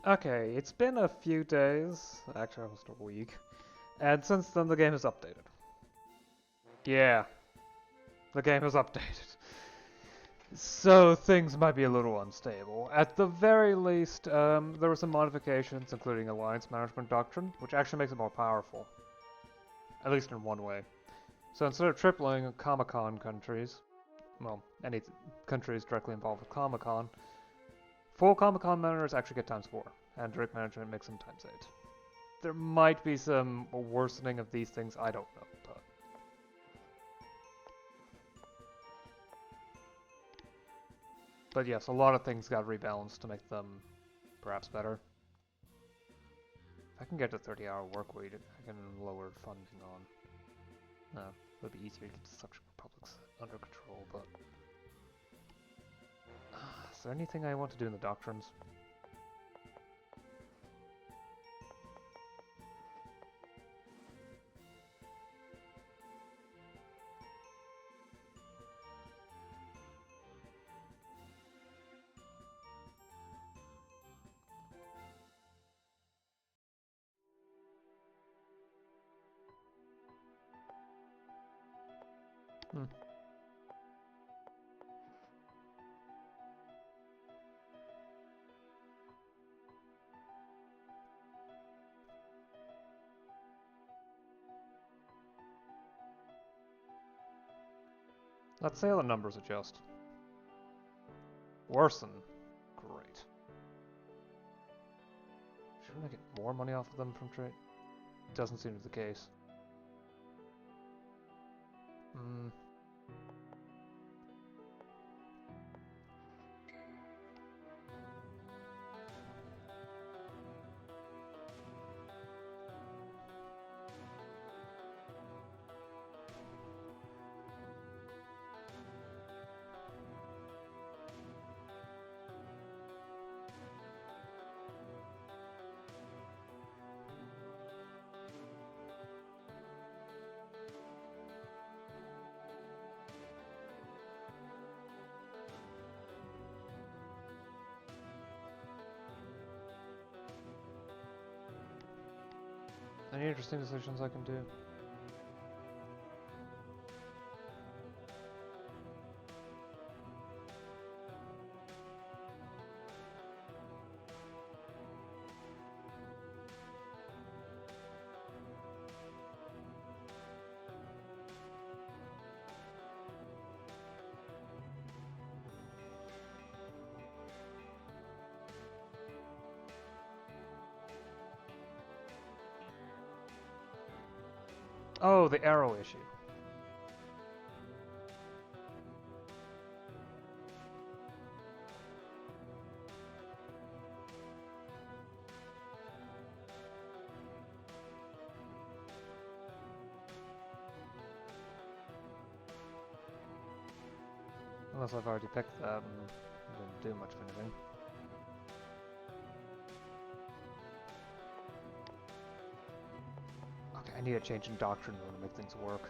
Okay, it's been a few days, actually almost a week, and since then the game is updated. Yeah, the game is updated. So things might be a little unstable. At the very least, there were some modifications, including Alliance Management Doctrine, which actually makes it more powerful. At least in one way. So instead of tripling Comic-Con countries, well, any countries directly involved with Comic-Con, full Comic-Con members actually get times 4, and direct management makes them times 8. There might be some worsening of these things, I don't know, but... But yes, a lot of things got rebalanced to make them perhaps better. If I can get to 30-hour work week, I can lower funding on... No, it would be easier to get the Subject Republics under control, but... Is there anything I want to do in the Doctrines? Hmm. Let's say the numbers adjust. Worsen. Great. Shouldn't I get more money off of them from trade? Doesn't seem to be the case. Hmm. Any interesting decisions I can do? Oh, the arrow issue. Unless I've already picked that and didn't do much of anything. Okay, I need a change in doctrine to make things work.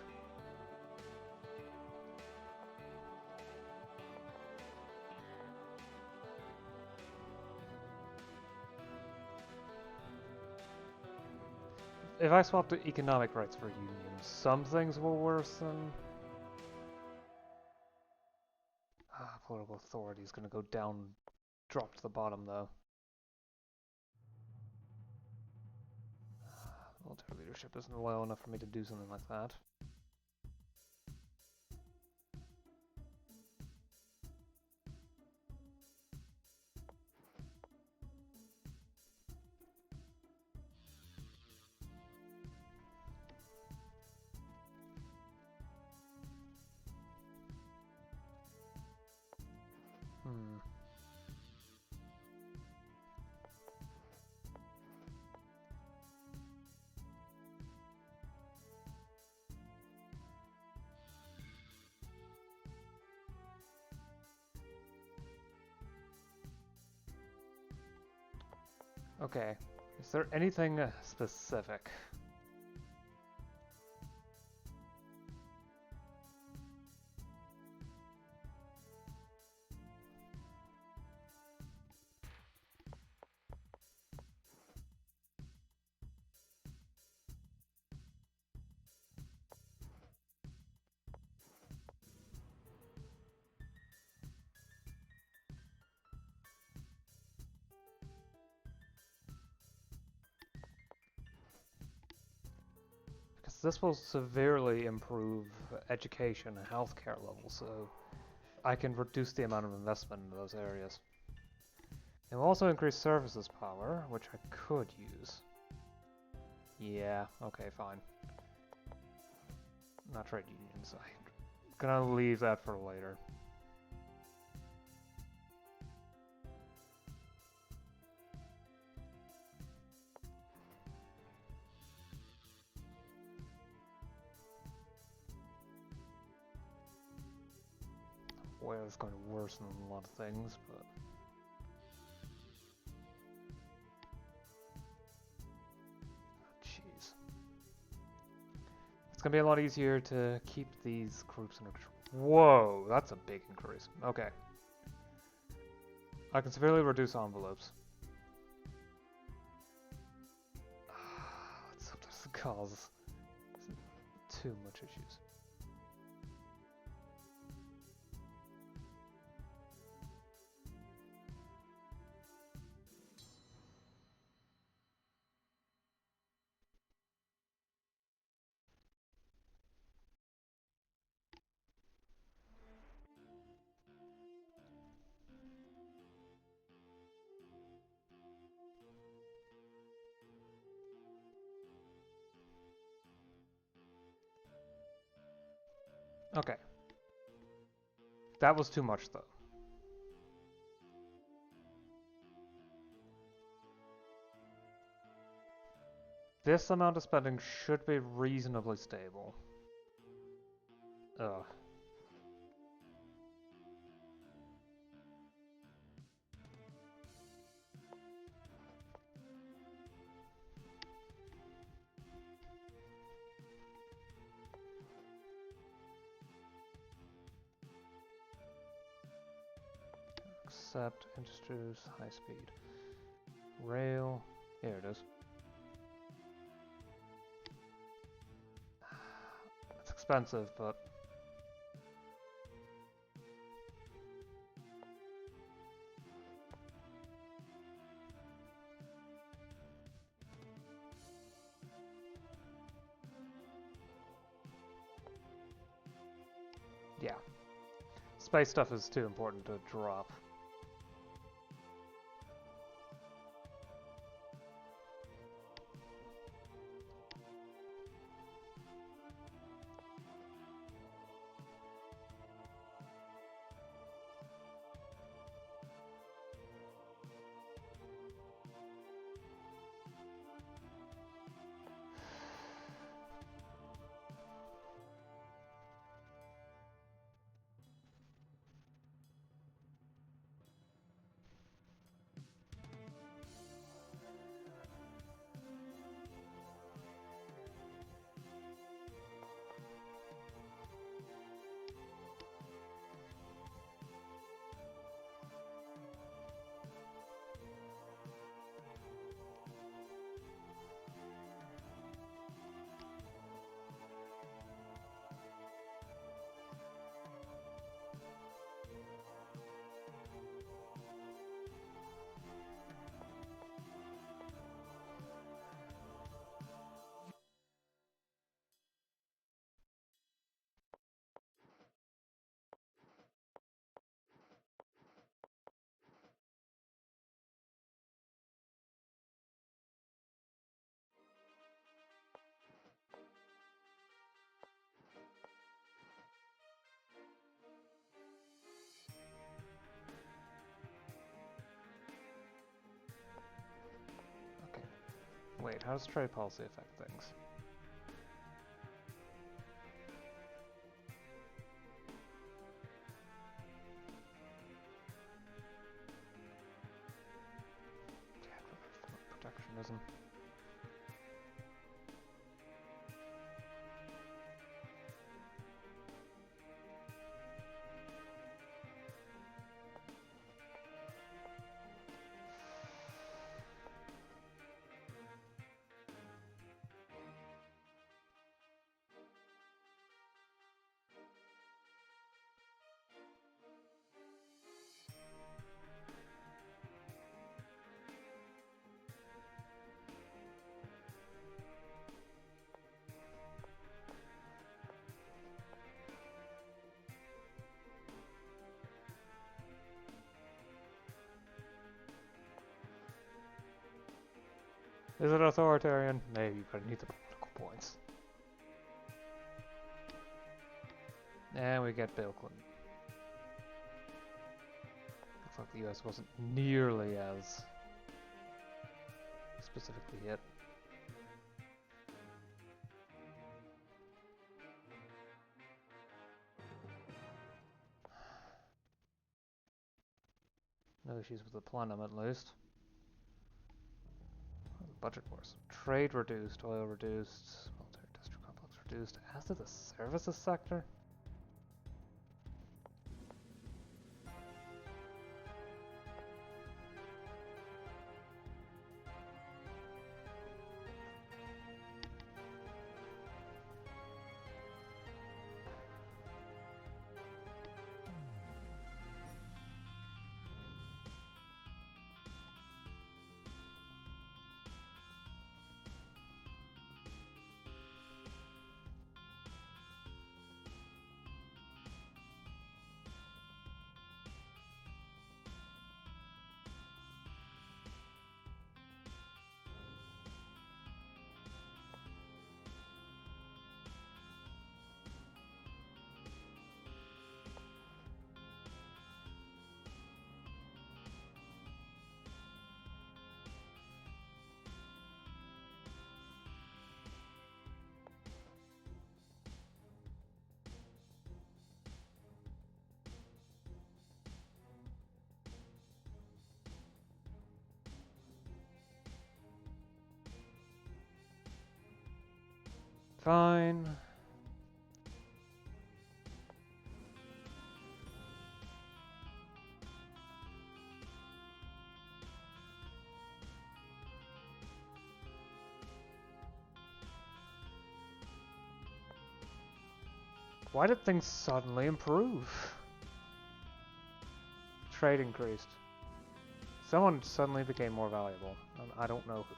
If I swap the economic rights for unions, some things will worsen. Political authority is going to go down, drop to the bottom though. Military leadership isn't loyal enough for me to do something like that. Hmm. Okay. Is there anything specific? this will severely improve education and healthcare levels, so I can reduce the amount of investment in those areas. It will also increase services power, which I could use. Yeah, okay, fine. Not trade unions. I'm gonna leave that for later. Well, it's going to worsen a lot of things, but... Jeez. It's going to be a lot easier to keep these groups under control. Whoa, that's a big increase. Okay. I can severely reduce envelopes. Let's hope that doesn't cause too much issues. Okay. That was too much, though. This amount of spending should be reasonably stable. Ugh. Accept, introduce, high speed. Rail. Here it is. It's expensive, but... yeah. Space stuff is too important to drop. Wait, how does trade policy affect things? Protectionism. Is it authoritarian? Maybe, but it needs the political points. And we get Bill Clinton. Looks like the US wasn't nearly as specifically hit. No issues with the plenum, at least. Budget wars. Trade reduced, oil reduced, military industrial complex reduced, as did the services sector? Fine. Why did things suddenly improve? Trade increased. Someone suddenly became more valuable, and I don't know who.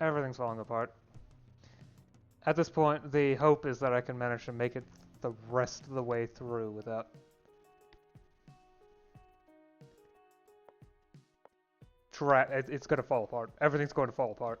Everything's falling apart. At this point, the hope is that I can manage to make it the rest of the way through without... It's gonna fall apart. Everything's going to fall apart.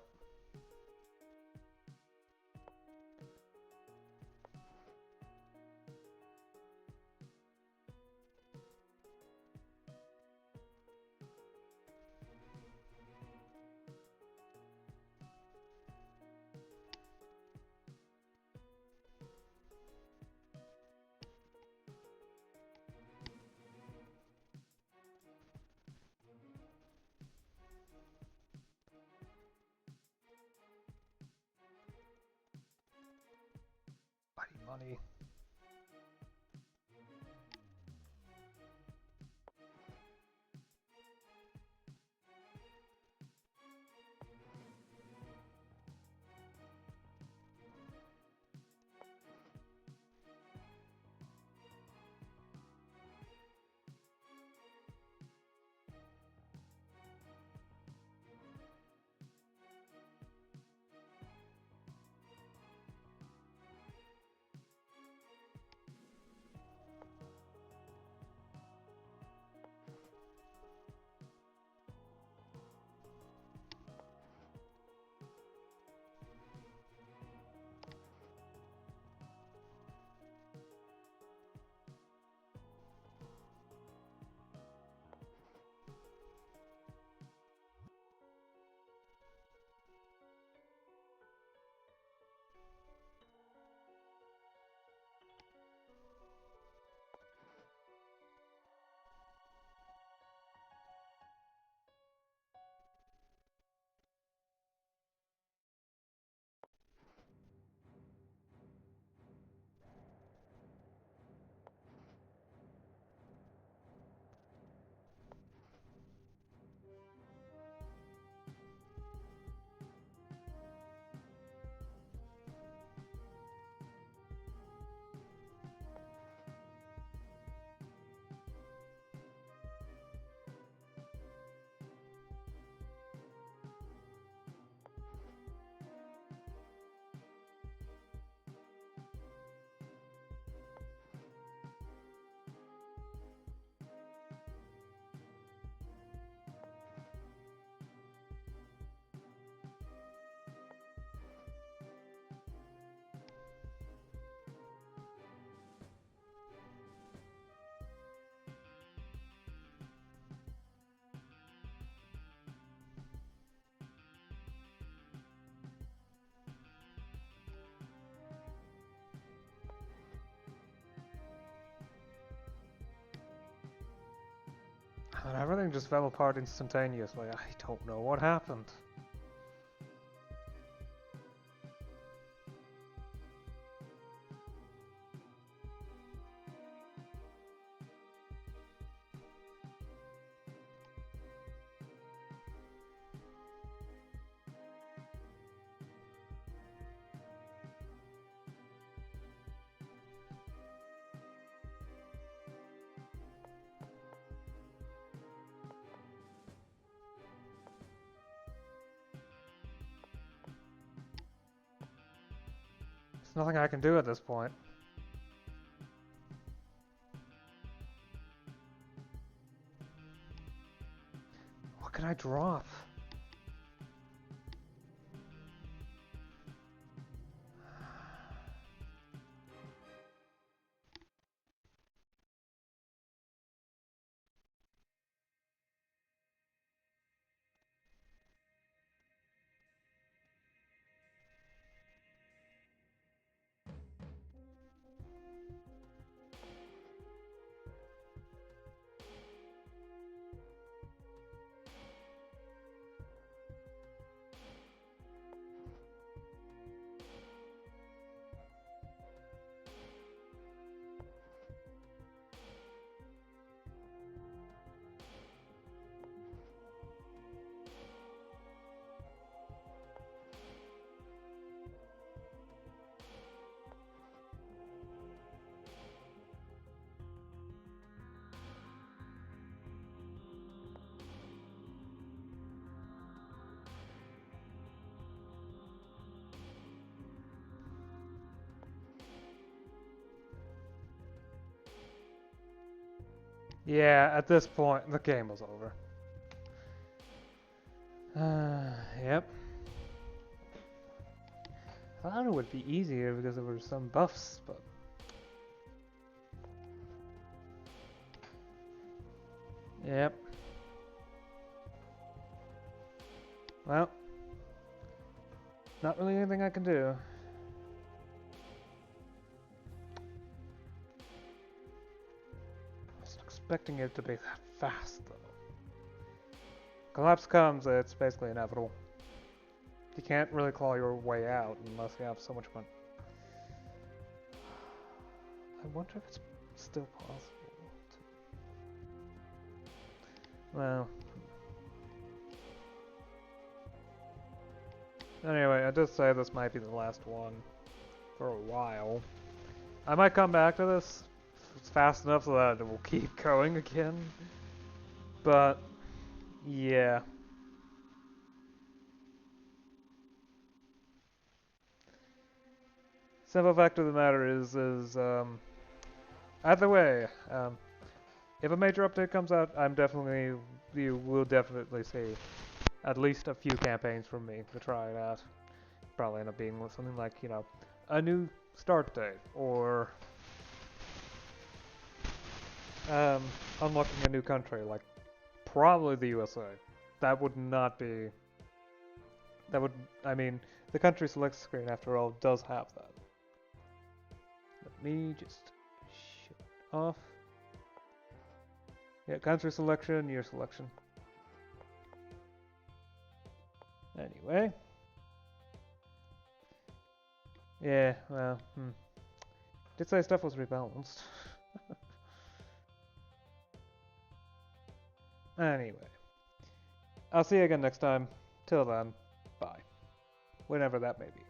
Money. And everything just fell apart instantaneously. I don't know what happened. There's nothing I can do at this point. What can I drop? Yeah, at this point, the game was over. Yep. I thought it would be easier because there were some buffs, but... Yep. Well, not really anything I can do. I was expecting it to be that fast, though. Collapse comes, it's basically inevitable. You can't really claw your way out unless you have so much money. I wonder if it's still possible to... Well... Anyway, I did say this might be the last one for a while. I might come back to this if it's fast enough so that it will keep going again. But, yeah. Simple fact of the matter is either way, if a major update comes out, you will definitely see at least a few campaigns from me to try it out. Probably end up being something like, you know, a new start date, or unlocking a new country, like probably the USA. That would not be... That would... I mean, the country select screen, after all, does have that. Let me just shut it off. Yeah, country selection, year selection. Anyway. Yeah, well, did say stuff was rebalanced. Anyway. I'll see you again next time. Till then, bye. Whenever that may be.